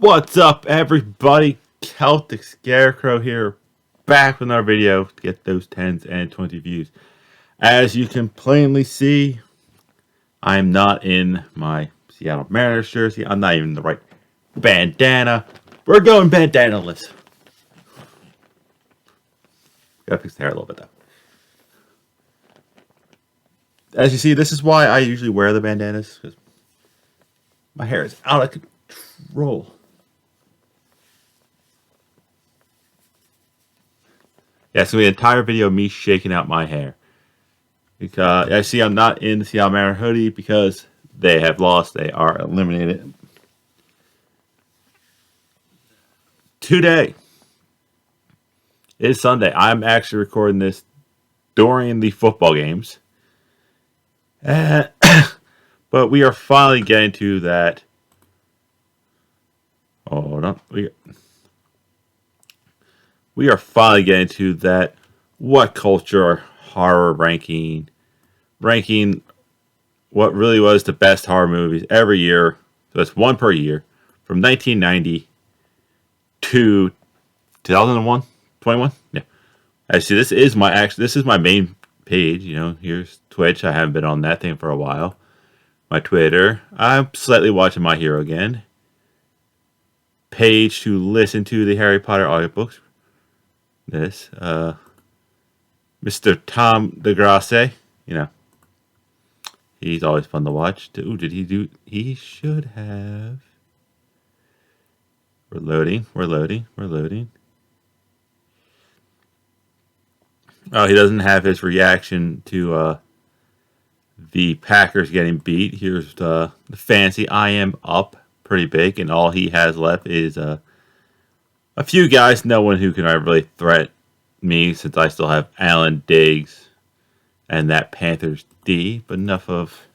What's up, everybody? Celtic Scarecrow here, back with another video to get those 10s and 20 views. As you can plainly see, I'm not in my Seattle Mariners jersey. I'm not even in the right bandana. We're going bandana-less. Gotta fix the hair a little bit, though. As you see, this is why I usually wear the bandanas, because my hair is out of control. Yeah, so the entire video of me shaking out my hair. Because I see I'm not in the Seattle Mariners hoodie because they have lost. They are eliminated. Today is Sunday. I'm actually recording this during the football games. But we are finally getting to that. Hold on. We are finally getting to that what culture horror ranking what really was the best horror movies every year. So it's one per year from 1990 to 2001, 21. Yeah. Actually, this is my main page. You know, here's Twitch. I haven't been on that thing for a while. My Twitter. I'm slightly watching My Hero again. Page to listen to the Harry Potter audiobooks. This, Mr. Tom DeGrasse, you know, he's always fun to watch. Ooh, did he do? He should have. We're loading. Oh, he doesn't have his reaction to the Packers getting beat. Here's the fancy. I am up pretty big, and all he has left is a few guys, no one who can really threaten me since I still have Alan Diggs and that Panthers D. But enough of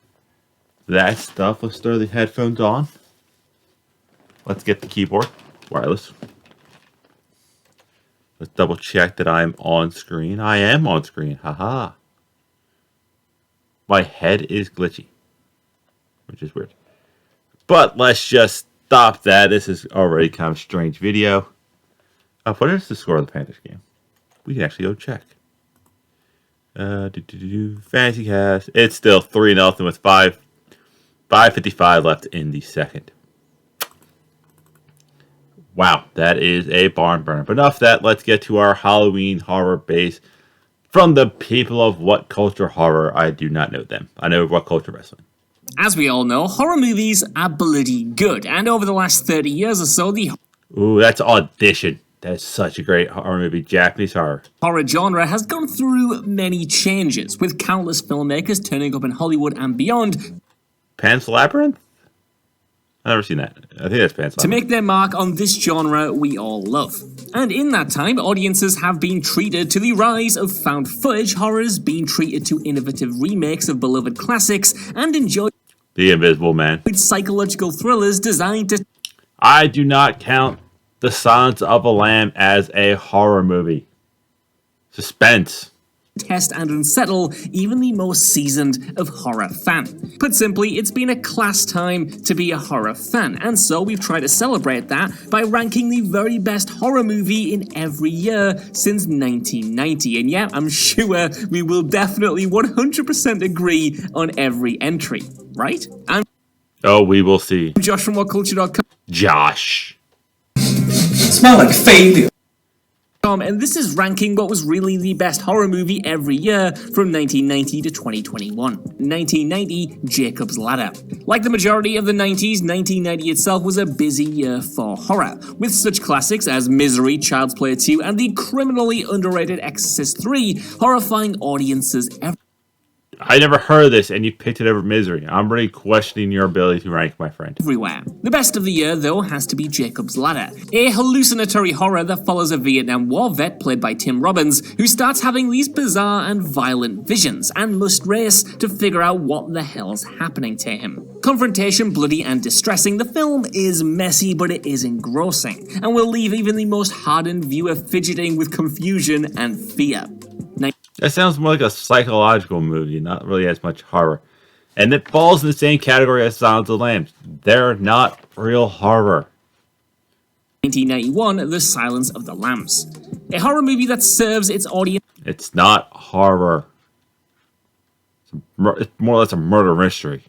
that stuff. Let's throw the headphones on. Let's get the keyboard wireless. Let's double check that I'm on screen. I am on screen. Haha. My head is glitchy, which is weird. But let's just stop that. This is already kind of a strange video. What is the score of the Panthers game? We can actually go check. Fantasy cast. It's still 3-0 with 5:55 left in the second. Wow, that is a barn burner. But enough of that. Let's get to our Halloween horror base from the people of What Culture Horror. I do not know them. I know What Culture Wrestling. As we all know, horror movies are bloody good, and over the last 30 years or so, the Ooh, that's Audition. That's such a great horror movie, Japanese horror. Horror genre has gone through many changes, with countless filmmakers turning up in Hollywood and beyond. Pan's Labyrinth? I've never seen that. I think that's Pan's Labyrinth. To make their mark on this genre we all love. And in that time, audiences have been treated to the rise of found footage horrors, been treated to innovative remakes of beloved classics, and enjoyed The Invisible Man. Psychological thrillers designed to... I do not count The Silence of a Lamb as a horror movie. Suspense. Test and unsettle even the most seasoned of horror fan. Put simply, it's been a class time to be a horror fan, and so we've tried to celebrate that by ranking the very best horror movie in every year since 1990. And yeah, I'm sure we will definitely 100% agree on every entry, right? Oh, we will see. I'm Josh from WhatCulture.com. Josh. Smell like failure. And this is ranking what was really the best horror movie every year from 1990 to 2021. 1990, Jacob's Ladder. Like the majority of the 90s, 1990 itself was a busy year for horror, with such classics as Misery, Child's Play 2, and the criminally underrated Exorcist 3 horrifying audiences everywhere. I never heard of this, and you picked it over Misery. I'm really questioning your ability to rank, my friend. Everywhere. The best of the year, though, has to be Jacob's Ladder, a hallucinatory horror that follows a Vietnam War vet played by Tim Robbins, who starts having these bizarre and violent visions and must race to figure out what the hell's happening to him. Confrontation, bloody and distressing, the film is messy, but it is engrossing, and will leave even the most hardened viewer fidgeting with confusion and fear. That sounds more like a psychological movie, not really as much horror. And it falls in the same category as Silence of the Lambs. They're not real horror. 1991, The Silence of the Lambs. A horror movie that serves its audience It's not horror. It's more or less a murder mystery.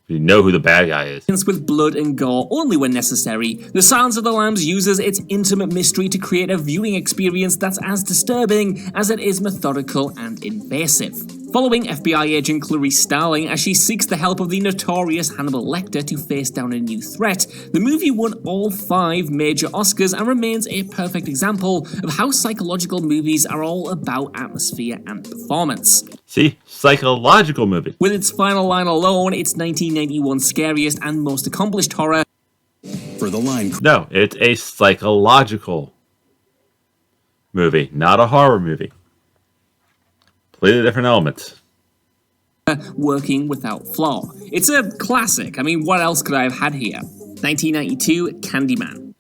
You know who the bad guy is. with blood and gore only when necessary. The Silence of the Lambs uses its intimate mystery to create a viewing experience that's as disturbing as it is methodical and invasive. Following FBI agent Clarice Starling as she seeks the help of the notorious Hannibal Lecter to face down a new threat, the movie won all 5 major Oscars and remains a perfect example of how psychological movies are all about atmosphere and performance. See? Psychological movie. With its final line alone, it's 1991's scariest and most accomplished horror. For the line. No, it's a psychological movie, not a horror movie. Completely different elements. Working without flaw. It's a classic. I mean, what else could I have had here? 1992, Candyman.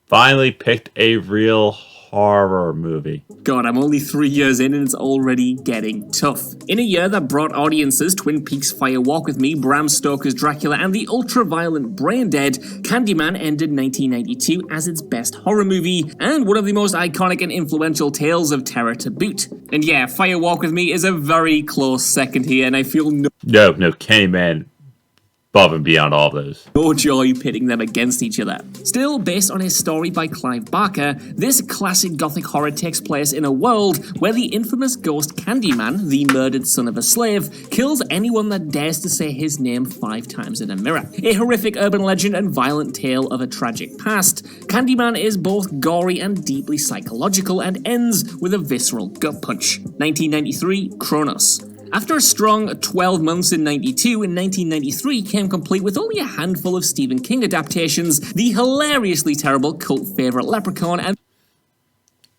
Finally picked a real horror movie. God, I'm only 3 years in and it's already getting tough. In a year that brought audiences Twin Peaks' Fire Walk with Me, Bram Stoker's Dracula, and the ultra-violent Brain Dead, Candyman ended 1992 as its best horror movie, and one of the most iconic and influential tales of terror to boot. And yeah, Fire Walk with Me is a very close second here, and I feel no Candyman above and beyond all of those. no joy pitting them against each other. Still, based on a story by Clive Barker, this classic gothic horror takes place in a world where the infamous ghost Candyman, the murdered son of a slave, kills anyone that dares to say his name 5 times in a mirror. A horrific urban legend and violent tale of a tragic past, Candyman is both gory and deeply psychological and ends with a visceral gut punch. 1993, Cronos. After a strong 12 months in 92, in 1993 came complete with only a handful of Stephen King adaptations, the hilariously terrible cult favourite Leprechaun, and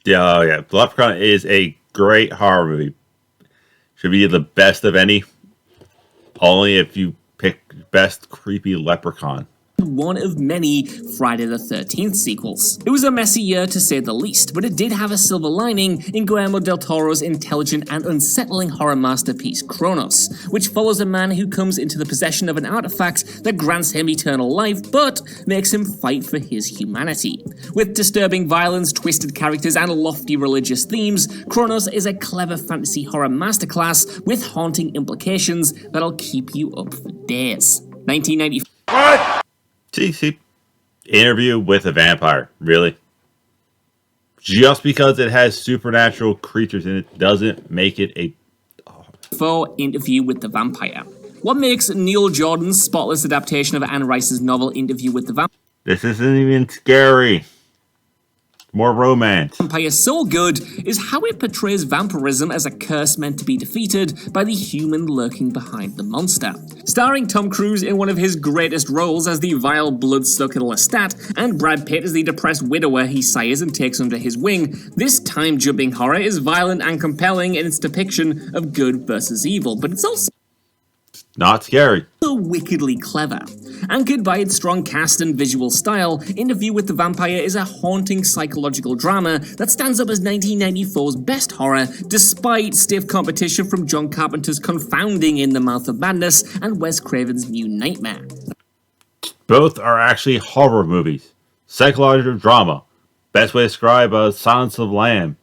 Yeah, Leprechaun is a great horror movie. Should be the best of any. Only if you pick best creepy leprechaun. one of many Friday the 13th sequels. It was a messy year to say the least, but it did have a silver lining in Guillermo del Toro's intelligent and unsettling horror masterpiece Cronos, which follows a man who comes into the possession of an artifact that grants him eternal life, but makes him fight for his humanity. With disturbing violence, twisted characters, and lofty religious themes, Cronos is a clever fantasy horror masterclass with haunting implications that'll keep you up for days. 1990. See, Interview with a Vampire, really? Just because it has supernatural creatures in it doesn't make it a... For Interview with the Vampire. What makes Neil Jordan's spotless adaptation of Anne Rice's novel Interview with the This isn't even scary. More romance. Vampire so good is how it portrays vampirism as a curse meant to be defeated by the human lurking behind the monster. Starring Tom Cruise in one of his greatest roles as the vile blood-sucker Lestat, and Brad Pitt as the depressed widower he sires and takes under his wing, this time-jumping horror is violent and compelling in its depiction of good versus evil, but it's also Not scary. wickedly clever. Anchored by its strong cast and visual style, Interview with the Vampire is a haunting psychological drama that stands up as 1994's best horror, despite stiff competition from John Carpenter's confounding In the Mouth of Madness and Wes Craven's New Nightmare. Both are actually horror movies. Psychological drama. Best way to describe Silence of the Lamb.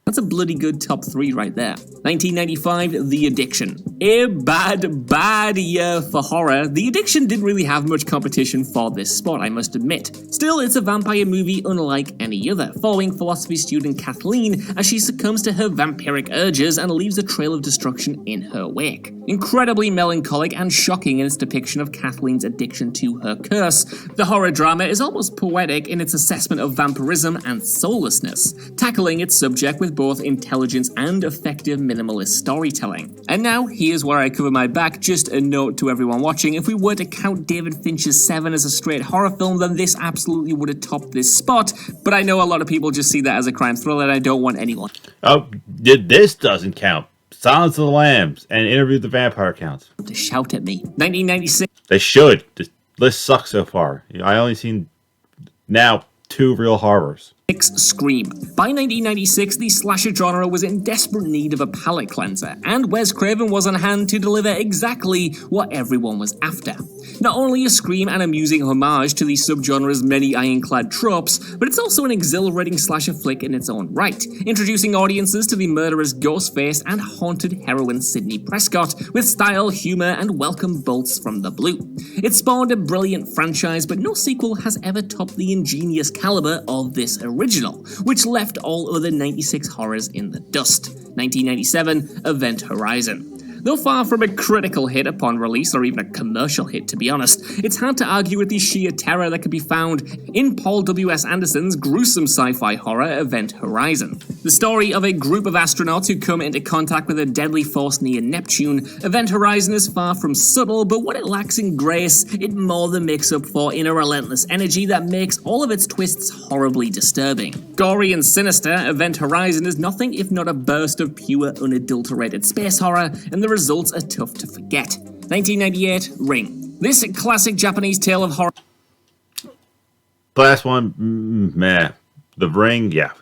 That's a bloody good top 3 right there. 1995, The Addiction. A bad year for horror. The Addiction didn't really have much competition for this spot, I must admit. Still, it's a vampire movie unlike any other, following philosophy student Kathleen as she succumbs to her vampiric urges and leaves a trail of destruction in her wake. Incredibly melancholic and shocking in its depiction of Kathleen's addiction to her curse, the horror drama is almost poetic in its assessment of vampirism and soullessness, tackling its subject with both intelligence and effective minimalist storytelling. And now, here's where I cover my back. Just a note to everyone watching, if we were to count David Fincher's Seven as a straight horror film, then this absolutely would have topped this spot, but I know a lot of people just see that as a crime thriller, and I don't want anyone Oh, this doesn't count. Silence of the Lambs and Interview with the Vampire counts. to shout at me. 1996. They should. This list sucks so far. I only seen now 2 real horrors. Scream. By 1996, the slasher genre was in desperate need of a palate cleanser, and Wes Craven was on hand to deliver exactly what everyone was after. Not only a Scream an amusing homage to the subgenre's many ironclad tropes, but it's also an exhilarating slasher flick in its own right, introducing audiences to the murderous Ghostface and haunted heroine Sidney Prescott with style, humor, and welcome bolts from the blue. It spawned a brilliant franchise, but no sequel has ever topped the ingenious caliber of this original, which left all other 96 horrors in the dust. 1997, Event Horizon. Though far from a critical hit upon release, or even a commercial hit to be honest, it's hard to argue with the sheer terror that can be found in Paul W.S. Anderson's gruesome sci-fi horror Event Horizon. The story of a group of astronauts who come into contact with a deadly force near Neptune, Event Horizon is far from subtle, but what it lacks in grace, it more than makes up for in a relentless energy that makes all of its twists horribly disturbing. Gory and sinister, Event Horizon is nothing if not a burst of pure, unadulterated space horror, and the results are tough to forget. 1998, Ring. This classic Japanese tale of horror. Last one, meh. The Ring, yeah.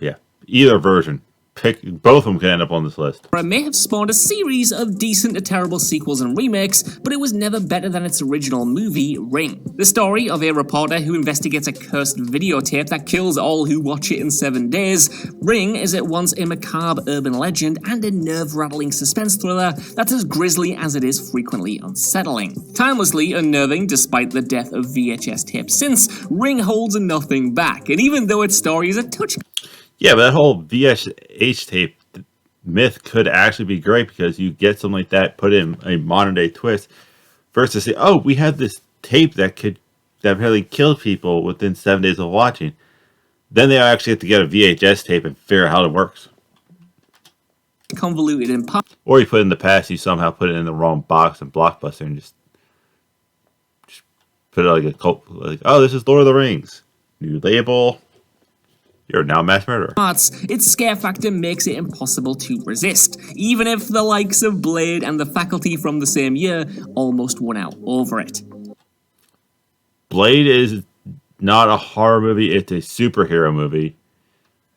Either version. Pick, both of them can end up on this list. May have spawned a series of decent to terrible sequels and remakes, but it was never better than its original movie, Ring. The story of a reporter who investigates a cursed videotape that kills all who watch it in 7 days, Ring is at once a macabre urban legend and a nerve-rattling suspense thriller that's as grisly as it is frequently unsettling. Timelessly unnerving despite the death of VHS tapes since, Ring holds nothing back, and even though its story is a touch. Yeah, but that whole VHS tape myth could actually be great because you get something like that, put in a modern day twist, versus say, oh, we had this tape that really killed people within 7 days of watching. Then they actually have to get a VHS tape and figure out how it works. Convoluted and or you put it in the past, you somehow put it in the wrong box and Blockbuster and just put it like a cult, like, oh, this is Lord of the Rings. New label. You're now a mass murderer. Its scare factor makes it impossible to resist, even if the likes of Blade and The Faculty from the same year almost won out over it. Blade is not a horror movie, it's a superhero movie.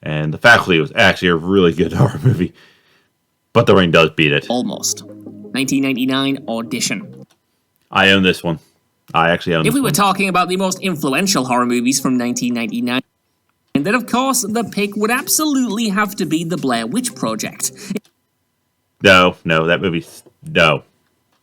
And The Faculty was actually a really good horror movie. But The Ring does beat it. Almost. 1999, Audition. I own this one. I actually own this one. If we were talking about the most influential horror movies from 1999, and then, of course, the pick would absolutely have to be The Blair Witch Project. No, that movie, no.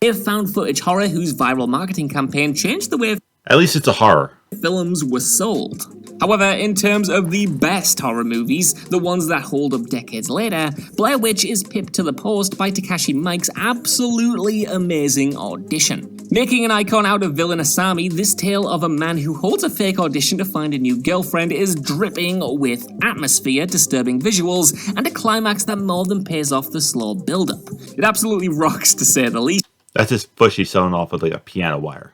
A found footage horror whose viral marketing campaign changed the way At least it's a horror. films were sold. However, in terms of the best horror movies, the ones that hold up decades later, Blair Witch is pipped to the post by Takashi Miike's absolutely amazing Audition. Making an icon out of villain Asami, this tale of a man who holds a fake audition to find a new girlfriend is dripping with atmosphere, disturbing visuals, and a climax that more than pays off the slow build-up. It absolutely rocks, to say the least. That's just Bushy sewn off with like a piano wire.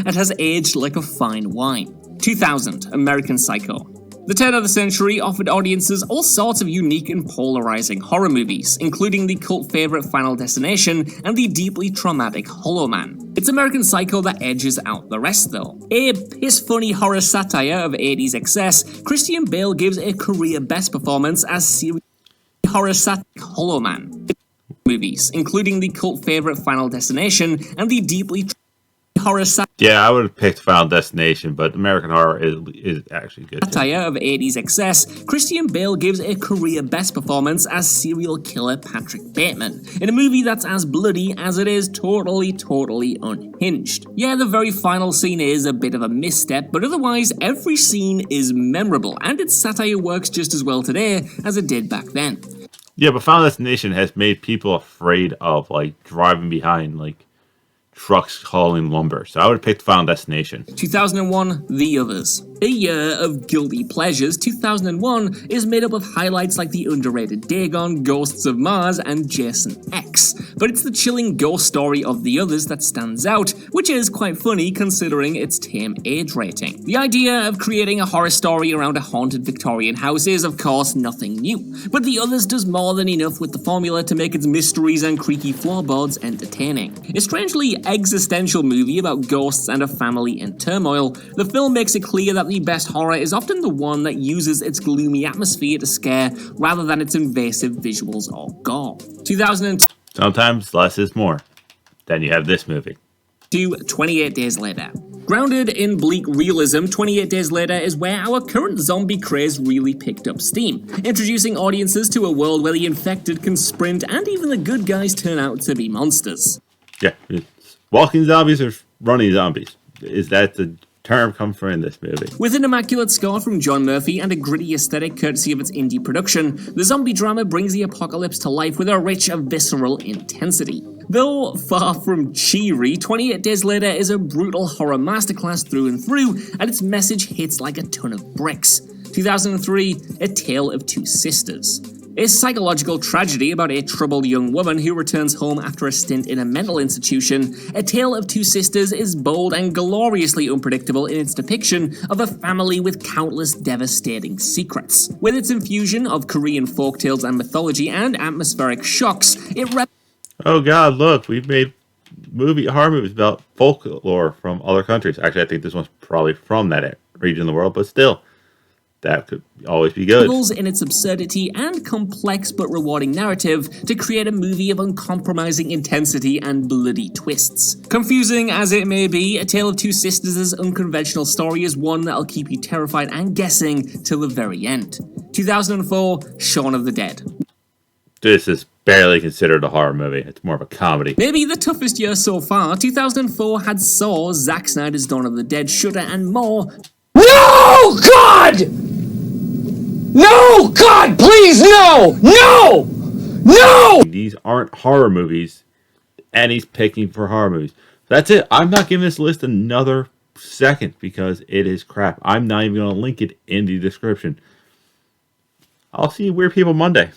And has aged like a fine wine. 2000, American Psycho. The turn of the century offered audiences all sorts of unique and polarizing horror movies, including the cult favorite Final Destination and the deeply traumatic Hollow Man. It's American Psycho that edges out the rest though. A piss-funny horror satire of 80s excess, Christian Bale gives a career best performance as serious horror satire Hollow Man. Movies, including the cult favorite Final Destination and the deeply horror Yeah, I would have picked Final Destination, but American Horror is actually good. Satire of 80s excess, Christian Bale gives a career best performance as serial killer Patrick Bateman, in a movie that's as bloody as it is totally unhinged. Yeah, the very final scene is a bit of a misstep, but otherwise every scene is memorable, and its satire works just as well today as it did back then. Yeah, but Final Destination has made people afraid of like driving behind like trucks hauling lumber. So I would have picked Final Destination. 2001, The Others. A year of guilty pleasures, 2001 is made up of highlights like the underrated Dagon, Ghosts of Mars, and Jason X. But it's the chilling ghost story of The Others that stands out, which is quite funny considering its tame age rating. The idea of creating a horror story around a haunted Victorian house is, of course, nothing new. But The Others does more than enough with the formula to make its mysteries and creaky floorboards entertaining. A strangely existential movie about ghosts and a family in turmoil, the film makes it clear that the the best horror is often the one that uses its gloomy atmosphere to scare rather than its invasive visuals or gore. 2002. Sometimes less is more. Then you have this movie. 28 Days Later. Grounded in bleak realism, 28 Days Later is where our current zombie craze really picked up steam, introducing audiences to a world where the infected can sprint and even the good guys turn out to be monsters. Yeah, it's walking zombies or running zombies. Is that the term come from in this movie? With an immaculate score from John Murphy and a gritty aesthetic courtesy of its indie production, the zombie drama brings the apocalypse to life with a rich, visceral intensity. Though far from cheery, 28 Days Later is a brutal horror masterclass through and through, and its message hits like a ton of bricks. 2003, A Tale of Two Sisters. A psychological tragedy about a troubled young woman who returns home after a stint in a mental institution, A Tale of Two Sisters is bold and gloriously unpredictable in its depiction of a family with countless devastating secrets. With its infusion of Korean folktales and mythology and atmospheric shocks, it Oh God, look, we've made horror movies about folklore from other countries. Actually, I think this one's probably from that region of the world, but still, that could always be good. In its absurdity and complex but rewarding narrative to create a movie of uncompromising intensity and bloody twists. Confusing as it may be, A Tale of Two Sisters' unconventional story is one that'll keep you terrified and guessing till the very end. 2004, Shaun of the Dead. This is barely considered a horror movie. It's more of a comedy. Maybe the toughest year so far, 2004 had Saw, Zack Snyder's Dawn of the Dead, Shudder, and more. No! God! No! God, please, no! No! No! These aren't horror movies, and he's picking for horror movies. That's it. I'm not giving this list another second because it is crap. I'm not even going to link it in the description. I'll see you weird people Monday.